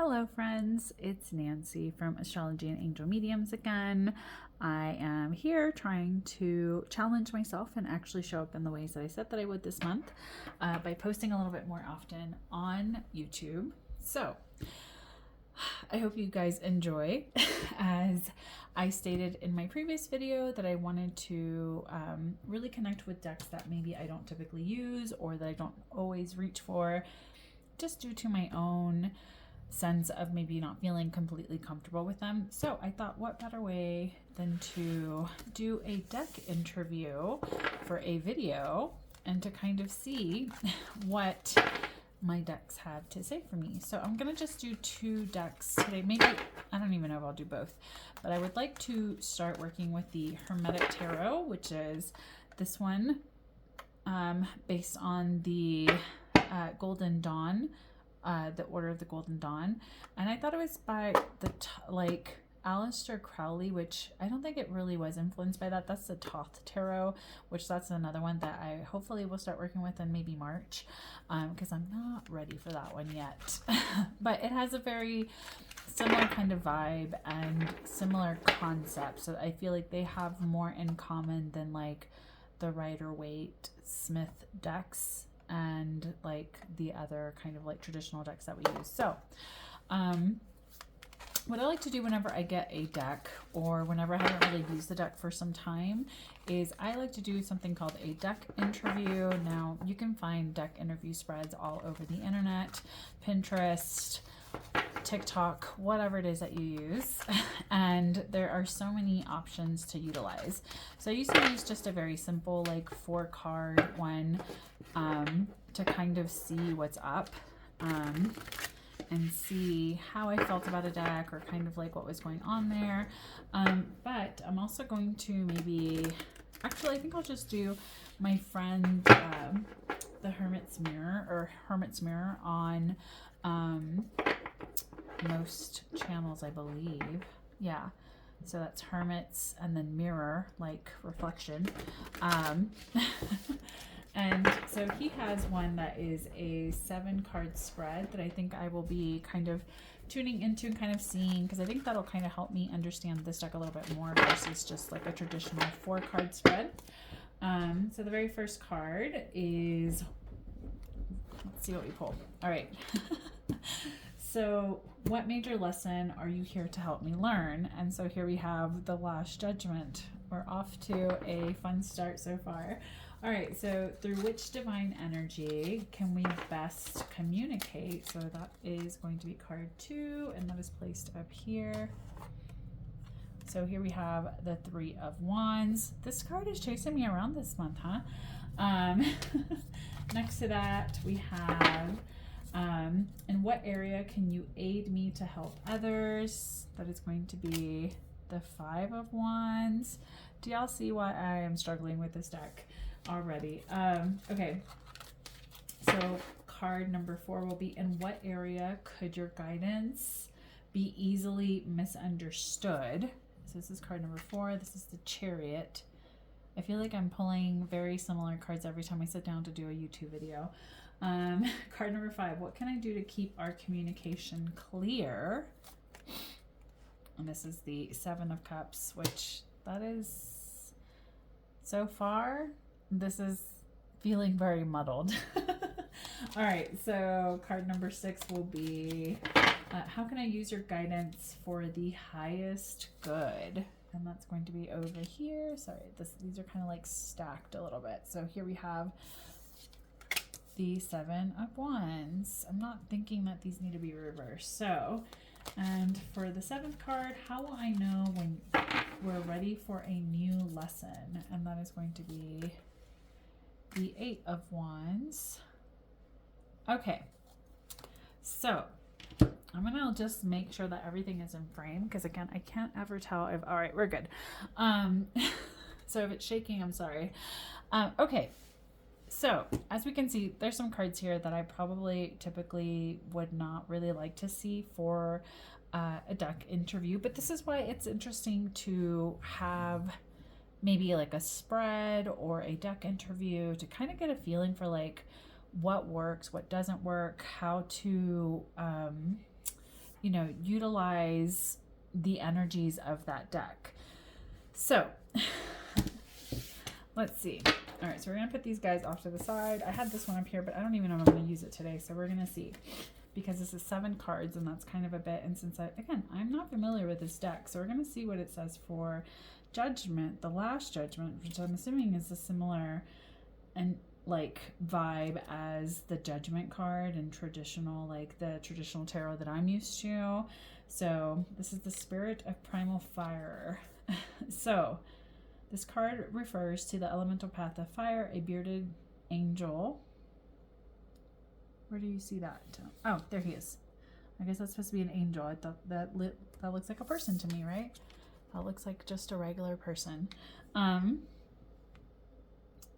Hello friends, it's Nancy from Astrology and Angel Mediums again. I am here trying to challenge myself and actually show up in the ways that I said that I would this month by posting a little bit more often on YouTube. So I hope you guys enjoy. As I stated in my previous video that I wanted to really connect with decks that maybe I don't typically use or that I don't always reach for, just due to my own sense of maybe not feeling completely comfortable with them. So I thought, what better way than to do a deck interview for a video and to kind of see what my decks have to say for me. So I'm gonna just do two decks today. Maybe, I don't even know if I'll do both, but I would like to start working with the Hermetic Tarot, which is this one, based on the Golden Dawn, the Order of the Golden Dawn. And I thought it was by the Aleister Crowley, which I don't think it really was influenced by that. That's the Thoth Tarot, which that's another one that I hopefully will start working with in maybe March, because I'm not ready for that one yet. But it has a very similar kind of vibe and similar concept, so I feel like they have more in common than like the Rider-Waite Smith decks and like the other kind of like traditional decks that we use. So what I like to do whenever I get a deck, or whenever I haven't really used the deck for some time, is I like to do something called a deck interview. Now you can find deck interview spreads all over the internet, Pinterest, TikTok, whatever it is that you use. And there are so many options to utilize. So I used to use just a very simple like 4-card one to kind of see what's up and see how I felt about a deck, or kind of like what was going on there. But I'm also going to maybe, actually I think I'll just do my friend the Hermit's Mirror on most channels, I believe. Yeah, so that's Hermits and then Mirror, like reflection. And so he has one that is a 7-card spread that I think I will be kind of tuning into and kind of seeing, because I think that'll kind of help me understand this deck a little bit more versus just like a traditional 4-card spread. So the very first card is, let's see what we pull. All right. So what major lesson are you here to help me learn? And so here we have the Last Judgment. We're off to a fun start so far. All right, so through which divine energy can we best communicate? So that is going to be card 2, and that is placed up here. So here we have the 3 of Wands. This card is chasing me around this month, huh? Next to that, we have, in what area can you aid me to help others? That is going to be the 5 of Wands. Do y'all see why I am struggling with this deck already? Okay, so card number 4 will be, in what area could your guidance be easily misunderstood? So this is card number 4. This is the Chariot. I feel like I'm pulling very similar cards every time I sit down to do a YouTube video. Card number 5, what can I do to keep our communication clear? And this is the 7 of Cups, which that is, so far, this is feeling very muddled. All right, so card number 6 will be, how can I use your guidance for the highest good? And that's going to be over here. Sorry, these are kind of like stacked a little bit. So here we have the 7 of Wands. I'm not thinking that these need to be reversed. So, and for the 7th card, how will I know when we're ready for a new lesson? And that is going to be the 8 of Wands. Okay, so I'm gonna just make sure that everything is in frame, because again, I can't ever tell if, all right, we're good. So if it's shaking, I'm sorry. Okay, so as we can see, there's some cards here that I probably typically would not really like to see for a deck interview, but this is why it's interesting to have maybe like a spread or a deck interview to kind of get a feeling for like what works, what doesn't work, how to you know, utilize the energies of that deck. So let's see. All right, so we're going to put these guys off to the side. I had this one up here, but I don't even know if I'm going to use it today. So we're going to see, because this is 7 cards and that's kind of a bit. And since I'm not familiar with this deck, so we're going to see what it says for Judgment, the Last Judgment, which I'm assuming is a similar and like vibe as the Judgment card and traditional, like the traditional tarot that I'm used to. So this is the Spirit of Primal Fire. So this card refers to the elemental path of fire, a bearded angel. Where do you see that? Oh, there he is. I guess that's supposed to be an angel. I thought that looks like a person to me, right? That looks like just a regular person.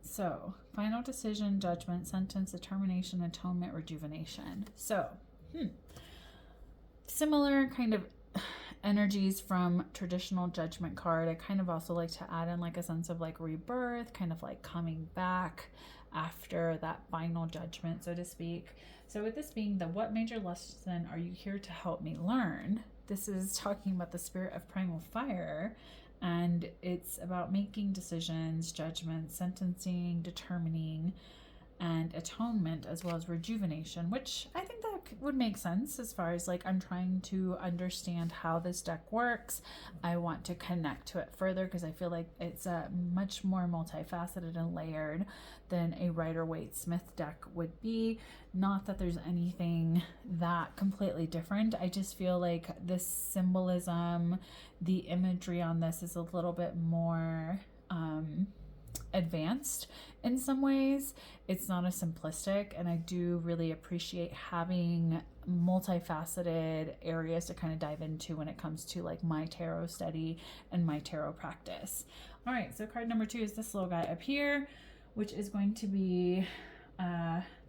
So, final decision, judgment, sentence, determination, atonement, rejuvenation. So, similar kind of energies from traditional Judgment card. I kind of also like to add in like a sense of like rebirth, kind of like coming back after that final judgment, so to speak. So with this being the what major lesson are you here to help me learn? This is talking about the Spirit of Primal Fire, and it's about making decisions, judgment, sentencing, determining, and atonement, as well as rejuvenation, which I think that would make sense as far as like I'm trying to understand how this deck works. I want to connect to it further because I feel like it's much more multifaceted and layered than a Rider-Waite-Smith deck would be. Not that there's anything that completely different. I just feel like this symbolism, the imagery on this is a little bit more advanced in some ways. It's not as simplistic, and I do really appreciate having multifaceted areas to kind of dive into when it comes to like my tarot study and my tarot practice. All right, so card number 2 is this little guy up here, which is going to be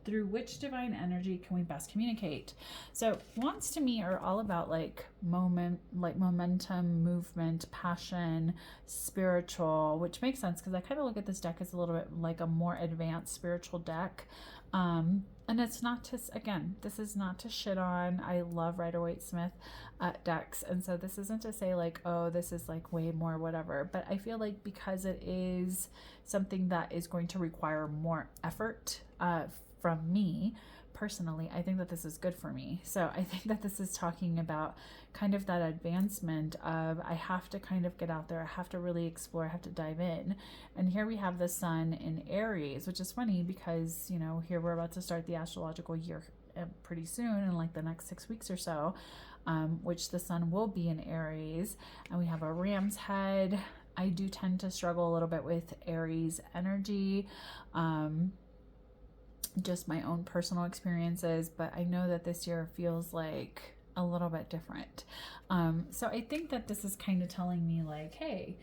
through which divine energy can we best communicate? So wands to me are all about like momentum, movement, passion, spiritual, which makes sense because I kind of look at this deck as a little bit like a more advanced spiritual deck. And it's not to, again, this is not to shit on. I love Rider-Waite-Smith decks. And so this isn't to say like, oh, this is like way more whatever. But I feel like because it is something that is going to require more effort from me personally, I think that this is good for me. So I think that this is talking about kind of that advancement of I have to kind of get out there, I have to really explore, I have to dive in. And here we have the sun in Aries, which is funny because, you know, here we're about to start the astrological year pretty soon in like the next 6 weeks or so, which the sun will be in Aries. And we have a ram's head. I do tend to struggle a little bit with Aries energy. Just my own personal experiences, but I know that this year feels like a little bit different. So I think that this is kind of telling me like, hey,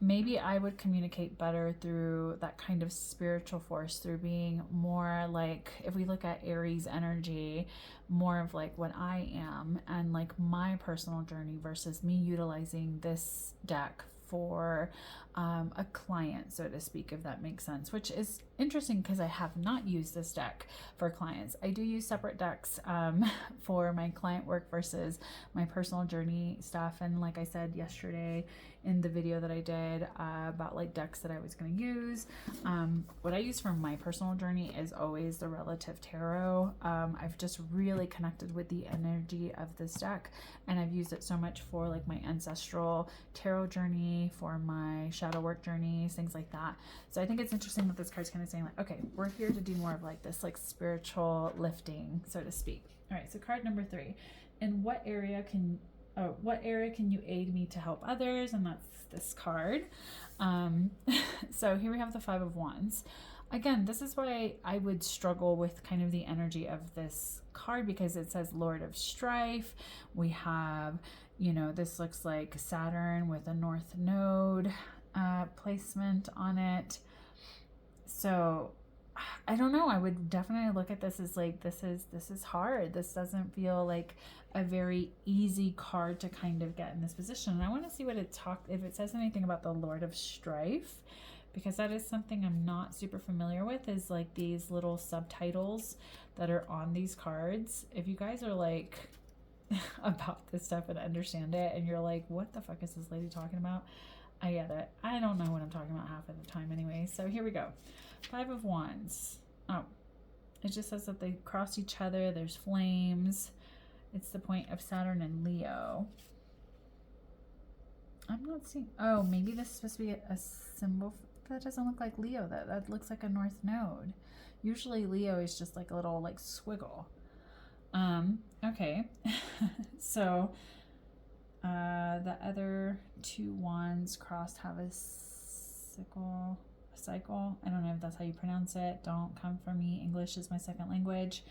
maybe I would communicate better through that kind of spiritual force, through being more like, if we look at Aries energy, more of like what I am and like my personal journey versus me utilizing this deck for a client, so to speak, if that makes sense, which is interesting because I have not used this deck for clients. I do use separate decks for my client work versus my personal journey stuff. And like I said yesterday in the video that I did about like decks that I was going to use, what I use for my personal journey is always the Relative Tarot. I've just really connected with the energy of this deck, and I've used it so much for like my ancestral tarot journey, for my shadow work journeys, things like that. So I think it's interesting that this card's kind of saying like, okay, we're here to do more of like this like spiritual lifting, so to speak. All right, so card number 3. In what area can you aid me to help others? And that's this card. So here we have the 5 of Wands. Again, this is why I would struggle with kind of the energy of this card, because it says Lord of Strife. We have, you know, this looks like Saturn with a North Node placement on it. So I don't know. I would definitely look at this as like, this is hard. This doesn't feel like a very easy card to kind of get in this position. And I want to see what if it says anything about the Lord of Strife, because that is something I'm not super familiar with, is like these little subtitles that are on these cards. If you guys are like about this stuff and understand it, and you're like, what the fuck is this lady talking about? I get it. I don't know what I'm talking about half of the time anyway. So here we go. 5 of Wands. Oh, it just says that they cross each other. There's flames. It's the point of Saturn and Leo. I'm not seeing... Oh, maybe this is supposed to be a symbol. That doesn't look like Leo. That looks like a North Node. Usually Leo is just like a little like squiggle. Okay. So the other 2 wands crossed have a cycle. I don't know if that's how you pronounce it. Don't come for me. English is my second language.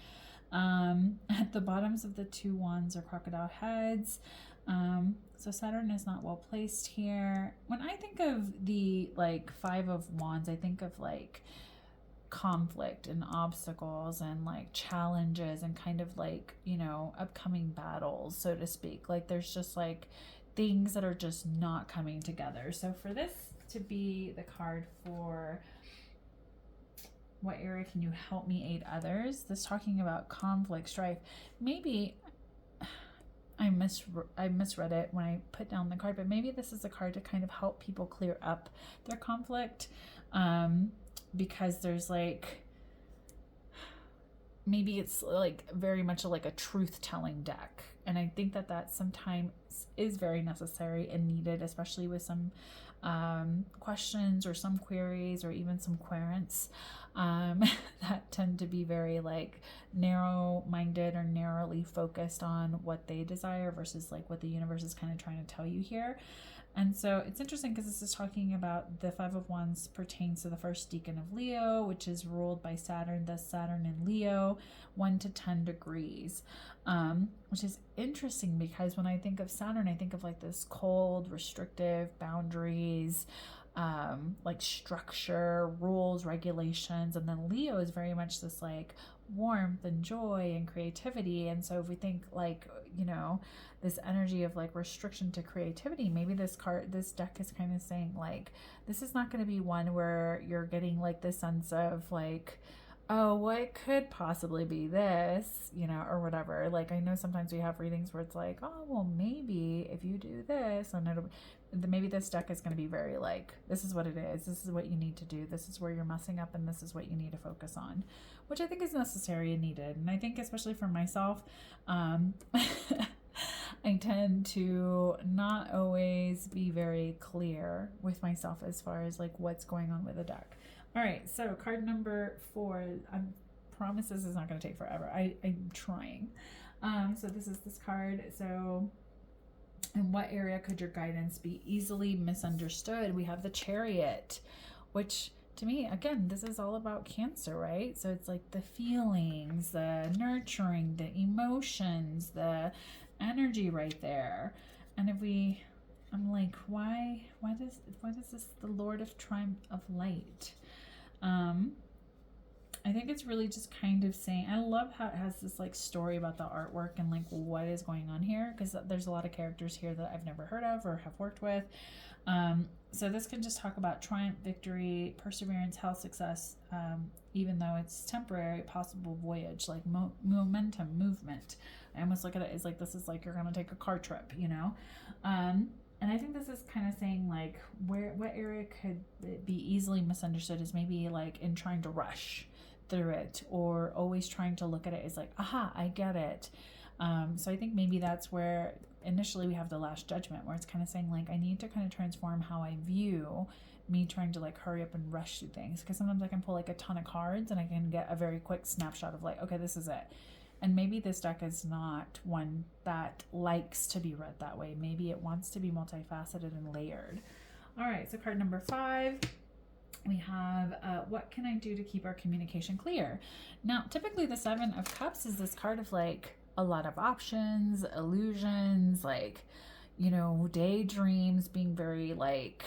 At the bottoms of the 2 wands are crocodile heads. So Saturn is not well placed here. When I think of the like 5 of wands, I think of like conflict and obstacles and like challenges and kind of like, you know, upcoming battles, so to speak. Like there's just like things that are just not coming together. So for this to be the card for what area can you help me aid others, this talking about conflict, strife, maybe I misread it when I put down the card, but maybe this is a card to kind of help people clear up their conflict, because there's like, maybe it's like very much like a truth-telling deck, and I think that that sometimes is very necessary and needed, especially with some questions or some queries or even some querents that tend to be very like narrow-minded or narrowly focused on what they desire versus like what the universe is kind of trying to tell you here. And so it's interesting because this is talking about the 5 of Wands pertains to the first decan of Leo, which is ruled by Saturn, thus Saturn in Leo, 1 to 10 degrees, which is interesting because when I think of Saturn, I think of like this cold, restrictive boundaries, like structure, rules, regulations. And then Leo is very much this like warmth and joy and creativity. And so if we think like, you know, this energy of like restriction to creativity, maybe this deck is kind of saying like, this is not going to be one where you're getting like this sense of like, oh, well, it could possibly be this, you know, or whatever. Like I know sometimes we have readings where it's like, oh, well, maybe if you do this, and maybe this deck is going to be very like, this is what it is. This is what you need to do. This is where you're messing up, and this is what you need to focus on, which I think is necessary and needed. And I think especially for myself, I tend to not always be very clear with myself as far as like what's going on with the deck. All right, so card number 4. I promise this is not going to take forever. I'm trying. So this is this card. So in what area could your guidance be easily misunderstood? We have the Chariot, which to me, again, this is all about Cancer, right? So it's like the feelings, the nurturing, the emotions, the energy right there. And I'm like, why does this the Lord of Triumph of Light? I think it's really just kind of saying, I love how it has this like story about the artwork and like what is going on here, because there's a lot of characters here that I've never heard of or have worked with. So this can just talk about triumph, victory, perseverance, health, success, even though it's temporary, possible voyage, like momentum, movement. I almost look at it as like, this is like you're going to take a car trip, you know? And I think this is kind of saying like what area could it be easily misunderstood is maybe like in trying to rush through it, or always trying to look at it as like, aha, I get it. So I think maybe that's where initially we have the Last Judgment, where it's kind of saying like, I need to kind of transform how I view me trying to like hurry up and rush through things, because sometimes I can pull like a ton of cards and I can get a very quick snapshot of like, okay, this is it. And maybe this deck is not one that likes to be read that way. Maybe it wants to be multifaceted and layered. All right, so card number 5, we have what can I do to keep our communication clear? Now, typically the 7 of Cups is this card of like a lot of options, illusions, like, you know, daydreams, being very like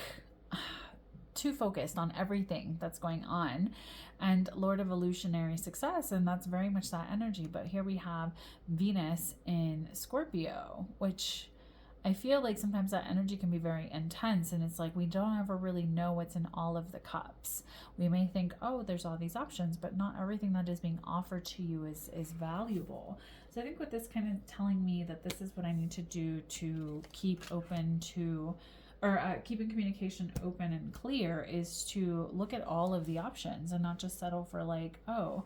too focused on everything that's going on, and Lord of Illusionary Success, and that's very much that energy. But here we have Venus in Scorpio, which I feel like sometimes that energy can be very intense, and it's like we don't ever really know what's in all of the cups. We may think, oh, there's all these options, but not everything that is being offered to you is valuable. So I think with this kind of telling me that this is what I need to do to keep open to, or keeping communication open and clear, is to look at all of the options and not just settle for like, oh,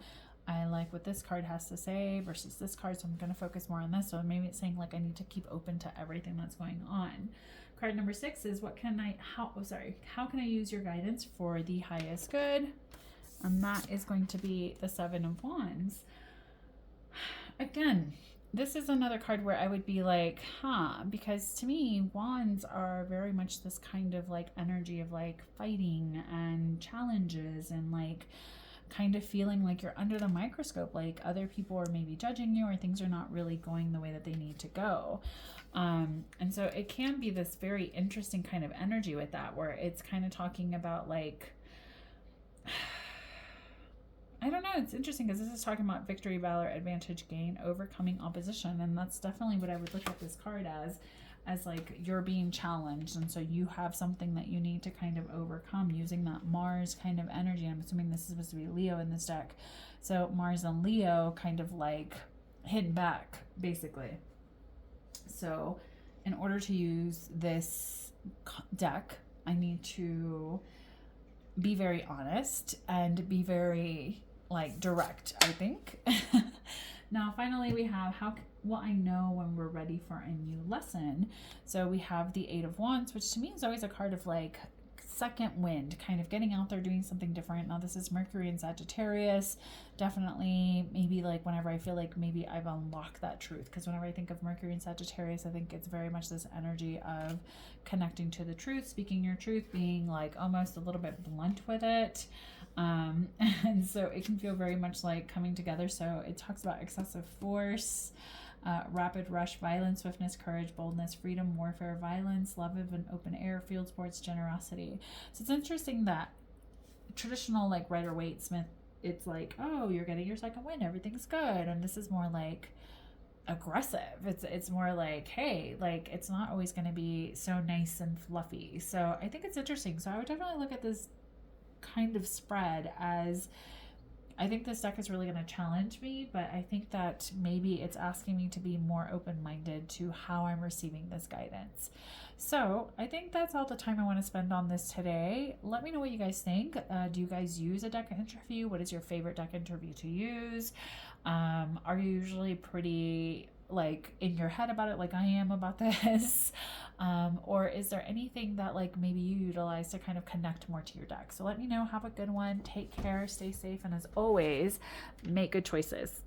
I like what this card has to say versus this card, so I'm going to focus more on this. So maybe it's saying like I need to keep open to everything that's going on. Card number 6 is how can I use your guidance for the highest good? And that is going to be the 7 of Wands. Again, this is another card where I would be like, because to me, wands are very much this kind of like energy of like fighting and challenges and like kind of feeling like you're under the microscope, like other people are maybe judging you or things are not really going the way that they need to go. And so it can be this very interesting kind of energy with that, where it's kind of talking about like, I don't know, it's interesting because this is talking about victory, valor, advantage, gain, overcoming opposition. And that's definitely what I would look at this card as like you're being challenged. And so you have something that you need to kind of overcome using that Mars kind of energy. I'm assuming this is supposed to be Leo in this deck. So Mars and Leo kind of like hidden back, basically. So in order to use this deck, I need to be very honest and be very like direct, I think. Now, finally, we have how will I know when we're ready for a new lesson? So we have the 8 of Wands, which to me is always a card of like second wind, kind of getting out there, doing something different. Now, this is Mercury and Sagittarius. Definitely, maybe like whenever I feel like maybe I've unlocked that truth, because whenever I think of Mercury and Sagittarius, I think it's very much this energy of connecting to the truth, speaking your truth, being like almost a little bit blunt with it. And so it can feel very much like coming together. So it talks about excessive force, rapid rush, violence, swiftness, courage, boldness, freedom, warfare, violence, love of an open air, field sports, generosity. So it's interesting that traditional like Rider-Waite-Smith, it's like, oh, you're getting your second wind, everything's good. And this is more like aggressive. It's more like, hey, like it's not always going to be so nice and fluffy. So I think it's interesting. So I would definitely look at this kind of spread as, I think this deck is really going to challenge me, but I think that maybe it's asking me to be more open-minded to how I'm receiving this guidance. So I think that's all the time I want to spend on this today. Let me know what you guys think. Do you guys use a deck interview? What is your favorite deck interview to use? Are you usually pretty like in your head about it like I am about this? Or is there anything that like maybe you utilize to kind of connect more to your deck? So let me know. Have a good one. Take care. Stay safe. And as always, make good choices.